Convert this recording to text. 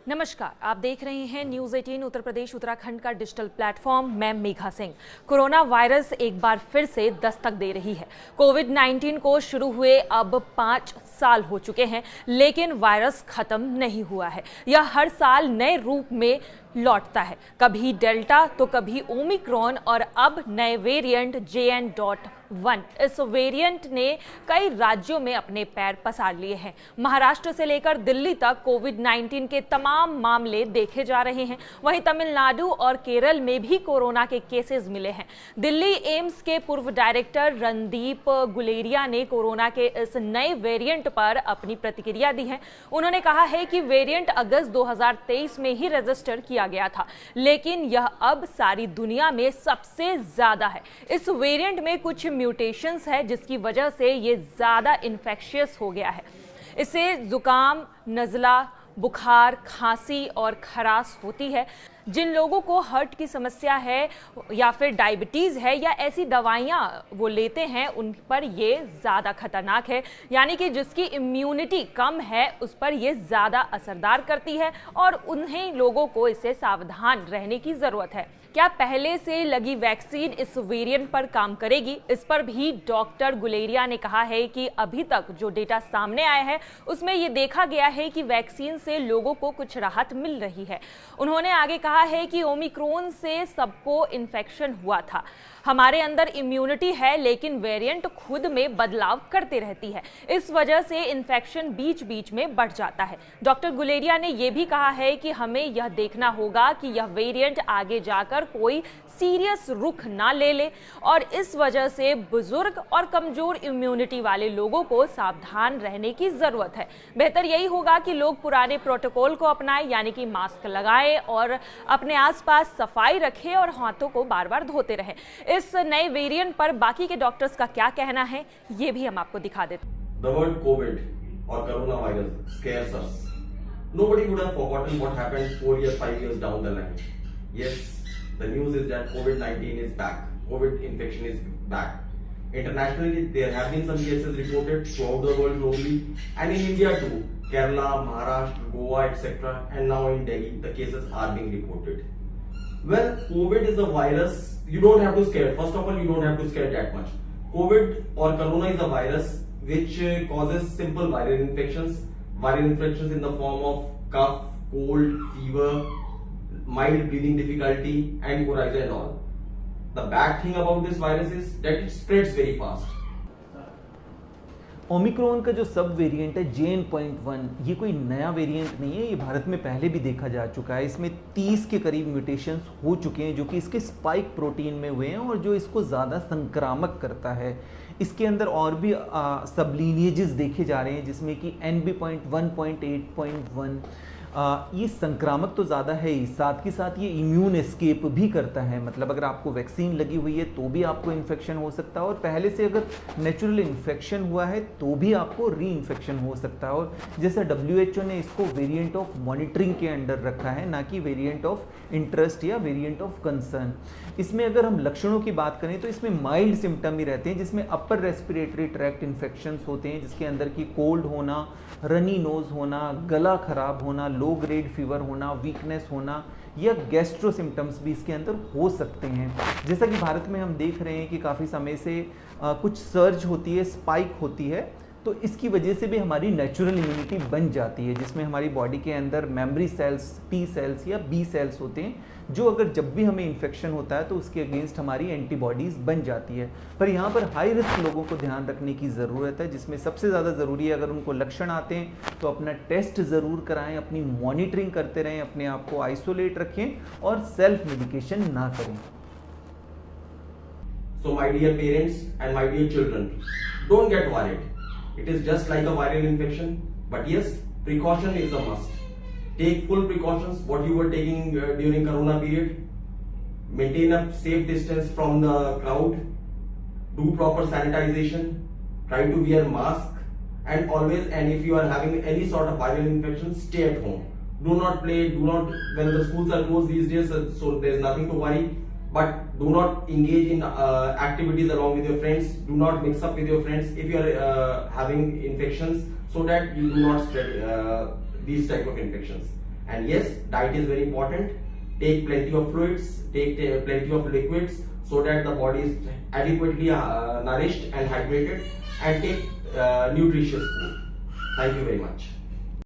नमस्कार, आप देख रहे हैं न्यूज 18 उत्तर प्रदेश उत्तराखंड का डिजिटल प्लेटफॉर्म। मैं मेघा सिंह। कोरोना वायरस एक बार फिर से दस्तक दे रही है। कोविड-19 को शुरू हुए अब 5 साल हो चुके हैं, लेकिन वायरस खत्म नहीं हुआ है। यह हर साल नए रूप में लौटता है, कभी डेल्टा तो कभी ओमिक्रॉन और अब नए वेरिएंट JN.1। इस वेरिएंट ने कई राज्यों में अपने पैर पसार लिए हैं। महाराष्ट्र से लेकर दिल्ली तक कोविड-19 के तमाम मामले देखे जा रहे हैं। वहीं तमिलनाडु और केरल में भी कोरोना के केसेस मिले हैं। दिल्ली एम्स के पूर्व डायरेक्टर रणदीप गुलेरिया ने कोरोना के इस नए वेरिएंट पर अपनी प्रतिक्रिया दी है। उन्होंने कहा है कि वेरिएंट अगस्त 2023 में ही रजिस्टर किया गया था, लेकिन यह अब सारी दुनिया में सबसे ज्यादा है। इस वेरिएंट में कुछ म्यूटेशंस है, जिसकी वजह से ये ज्यादा इन्फेक्शियस हो गया है। इससे जुकाम, नजला, बुखार, खांसी और खराश होती है। जिन लोगों को हार्ट की समस्या है या फिर डायबिटीज है या ऐसी दवाइयां वो लेते हैं, उन पर ये ज़्यादा खतरनाक है। यानी कि जिसकी इम्यूनिटी कम है उस पर ये ज़्यादा असरदार करती है और उन्हें लोगों को इससे सावधान रहने की ज़रूरत है। क्या पहले से लगी वैक्सीन इस वेरिएंट पर काम करेगी? इस पर भी डॉक्टर गुलेरिया ने कहा है कि अभी तक जो डेटा सामने आया है उसमें ये देखा गया है कि वैक्सीन से लोगों को कुछ राहत मिल रही है। उन्होंने आगे कहा है कि ओमिक्रॉन से सबको इन्फेक्शन हुआ था। हमारे अंदर इम्यूनिटी है, लेकिन वेरिएंट खुद में बदलाव करते रहती है। इस वजह से इन्फेक्शन बीच बीच में बढ़ जाता है। डॉक्टर गुलेरिया ने यह भी कहा है कि हमें यह देखना होगा कि यह वेरिएंट आगे जाकर कोई सीरियस रुख ना ले ले और इस वजह से बुजुर्ग और कमजोर इम्यूनिटी वाले लोगों को सावधान रहने की जरूरत है। बेहतर यही होगा कि लोग पुराने प्रोटोकॉल को अपनाएं, यानी कि मास्क लगाएं और अपने आसपास सफाई रखें और हाथों को बार बार धोते रहें। इस नए वेरिएंट पर बाकी के डॉक्टर्स का क्या कहना है, ये भी हम आपको दिखा देते हैं। The word COVID or coronavirus scares us. Nobody would have forgotten what happened 4 years, 5 years down the line. Yes, the news is that COVID-19 is back. COVID infection is back. Internationally, there have been some cases reported throughout the world globally, and in India too. Kerala, Maharashtra, Goa, etc. And now in Delhi, the cases are being reported. Well, COVID is a virus. You don't have to scare. First of all, you don't have to scare that much. COVID or corona is a virus which causes simple viral infections. Viral infections in the form of cough, cold, fever, mild breathing difficulty, and coryza and all. The bad thing about this virus is that it spreads very fast. Omicron का जो सब variant है JN.1, ये कोई नया variant नहीं है। ये भारत में पहले भी देखा जा चुका है। इसमें 30 के करीब म्यूटेशंस हो चुके हैं जो कि इसके स्पाइक प्रोटीन में हुए हैं और जो इसको ज़्यादा संक्रामक करता है। इसके अंदर और भी सब लीनिएजेस देखे जा रहे हैं, जिसमें कि NB.1.8.1 ये संक्रामक तो ज़्यादा है ही, साथ ही साथ ये इम्यून एस्केप भी करता है। मतलब अगर आपको वैक्सीन लगी हुई है तो भी आपको इन्फेक्शन हो सकता है और पहले से अगर नेचुरल इन्फेक्शन हुआ है तो भी आपको री इन्फेक्शन हो सकता है। और जैसा WHO ने इसको वेरिएंट ऑफ मॉनिटरिंग के अंडर रखा है, ना कि वेरिएंट ऑफ इंटरेस्ट या वेरिएंट ऑफ कंसर्न। इसमें अगर हम लक्षणों की बात करें तो इसमें माइल्ड सिम्टम ही रहते हैं, जिसमें अपर रेस्पिरेटरी ट्रैक्ट इन्फेक्शंस होते हैं, जिसके अंदर की कोल्ड होना, रनी नोज होना, गला खराब होना, लो ग्रेड फीवर होना, वीकनेस होना या गैस्ट्रो सिम्टम्स भी इसके अंदर हो सकते हैं। जैसा कि भारत में हम देख रहे हैं कि काफ़ी समय से कुछ सर्ज होती है, स्पाइक होती है, तो इसकी वजह से भी हमारी नेचुरल इम्यूनिटी बन जाती है, जिसमें हमारी बॉडी के अंदर मेमोरी सेल्स, T सेल्स या B सेल्स होते हैं, जो अगर जब भी हमें इन्फेक्शन होता है तो उसके अगेंस्ट हमारी एंटीबॉडीज़ बन जाती है। पर यहाँ पर हाई रिस्क लोगों को ध्यान रखने की ज़रूरत है, जिसमें सबसे ज़्यादा ज़रूरी है अगर उनको लक्षण आते हैं तो अपना टेस्ट ज़रूर कराएं, अपनी मॉनिटरिंग करते रहें, अपने आप को आइसोलेट रखें और सेल्फ मेडिकेशन ना करें। So my dear parents and my dear children, don't get worried. It is just like a viral infection, but yes, precaution is a must. Take full precautions what you were taking during corona period. Maintain a safe distance from the crowd. Do proper sanitization. Try to wear mask and always, and if you are having any sort of viral infection, stay at home. Do not play, when the schools are closed these days, so there is nothing to worry. But do not engage in activities along with your friends. Do not mix up with your friends if you are having infections, so that you do not spread these type of infections. And yes, diet is very important. Take plenty of fluids, take plenty of liquids so that the body is adequately nourished and hydrated, and take nutritious food. Thank you very much.